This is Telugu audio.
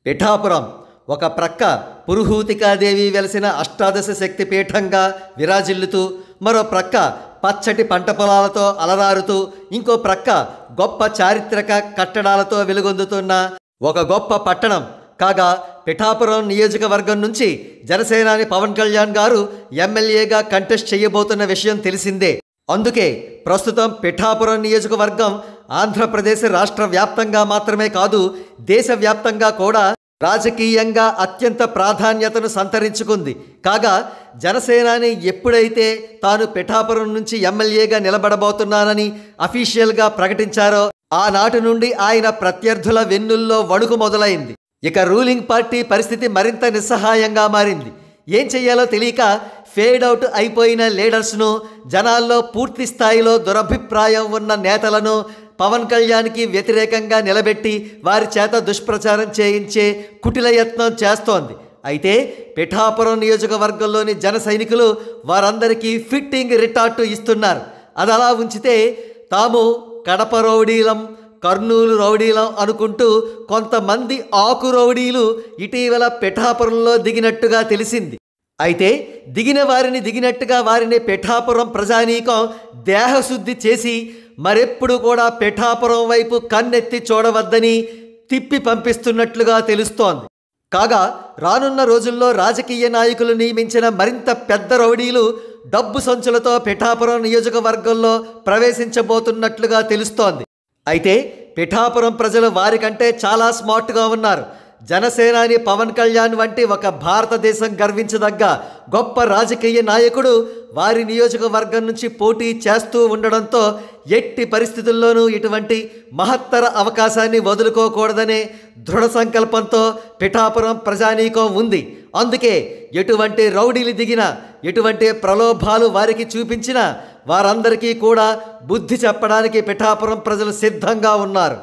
పిఠాపురం ఒక ప్రక్క పురుహూతికాదేవి వెలసిన అష్టాదశ శక్తి పీఠంగా విరాజిల్లుతూ, మరో ప్రక్క పచ్చటి పంట పొలాలతో అలరారుతూ, ఇంకో ప్రక్క గొప్ప చారిత్రక కట్టడాలతో వెలుగొందుతున్న ఒక గొప్ప పట్టణం కాగా, పిఠాపురం నియోజకవర్గం నుంచి జనసేనాని పవన్ కళ్యాణ్ గారు ఎమ్మెల్యేగా కంటెస్ట్ చేయబోతున్న విషయం తెలిసిందే. అందుకే ప్రస్తుతం పిఠాపురం నియోజకవర్గం ఆంధ్రప్రదేశ్ రాష్ట్ర వ్యాప్తంగా మాత్రమే కాదు, దేశవ్యాప్తంగా కూడా రాజకీయంగా అత్యంత ప్రాధాన్యతను సంతరించుకుంది. కాగా జనసేనాని ఎప్పుడైతే తాను పిఠాపురం నుంచి ఎమ్మెల్యేగా నిలబడబోతున్నానని అఫీషియల్గా ప్రకటించారో, ఆనాటి నుండి ఆయన ప్రత్యర్థుల వెన్నుల్లో వణుకు మొదలైంది. ఇక రూలింగ్ పార్టీ పరిస్థితి మరింత నిస్సహాయంగా మారింది. ఏం చెయ్యాలో తెలియక ఫేడ్ అవుట్ అయిపోయిన లీడర్స్ను, జనాల్లో పూర్తి స్థాయిలో దురభిప్రాయం ఉన్న నేతలను పవన్ కళ్యాణ్కి వ్యతిరేకంగా నిలబెట్టి వారి చేత దుష్ప్రచారం చేయించే కుటిల యత్నం చేస్తోంది. అయితే పిఠాపురం నియోజకవర్గంలోని జన సైనికులు వారందరికీ ఫిట్టింగ్ రిటార్టు ఇస్తున్నారు. అది అలా ఉంచితే తాము కడప రౌడీలం, కర్నూలు రౌడీలం అనుకుంటూ కొంతమంది ఆకు రౌడీలు ఇటీవల పిఠాపురంలో దిగినట్టుగా తెలిసింది. అయితే దిగిన వారిని దిగినట్టుగా వారిని పిఠాపురం ప్రజానీకం దేహశుద్ధి చేసి మరెప్పుడు కూడా పిఠాపురం వైపు కన్నెత్తి చూడవద్దని తిప్పి పంపిస్తున్నట్లుగా తెలుస్తోంది. కాగా రానున్న రోజుల్లో రాజకీయ నాయకులు నియమించిన మరింత పెద్ద రౌడీలు డబ్బు సంచులతో పిఠాపురం నియోజకవర్గంలో ప్రవేశించబోతున్నట్లుగా తెలుస్తోంది. అయితే పిఠాపురం ప్రజలు వారికంటే చాలా స్మార్ట్గా ఉన్నారు. జనసేనాని పవన్ కళ్యాణ్ వంటి ఒక భారతదేశం గర్వించదగ్గ గొప్ప రాజకీయ నాయకుడు వారి నియోజకవర్గం నుంచి పోటీ చేస్తూ ఉండడంతో ఎట్టి పరిస్థితుల్లోనూ ఇటువంటి మహత్తర అవకాశాన్ని వదులుకోకూడదనే దృఢ సంకల్పంతో పిఠాపురం ప్రజానీకం ఉంది. అందుకే ఎటువంటి రౌడీలు దిగినా, ఎటువంటి ప్రలోభాలు వారికి చూపించినా వారందరికీ కూడా బుద్ధి చెప్పడానికి పిఠాపురం ప్రజలు సిద్ధంగా ఉన్నారు.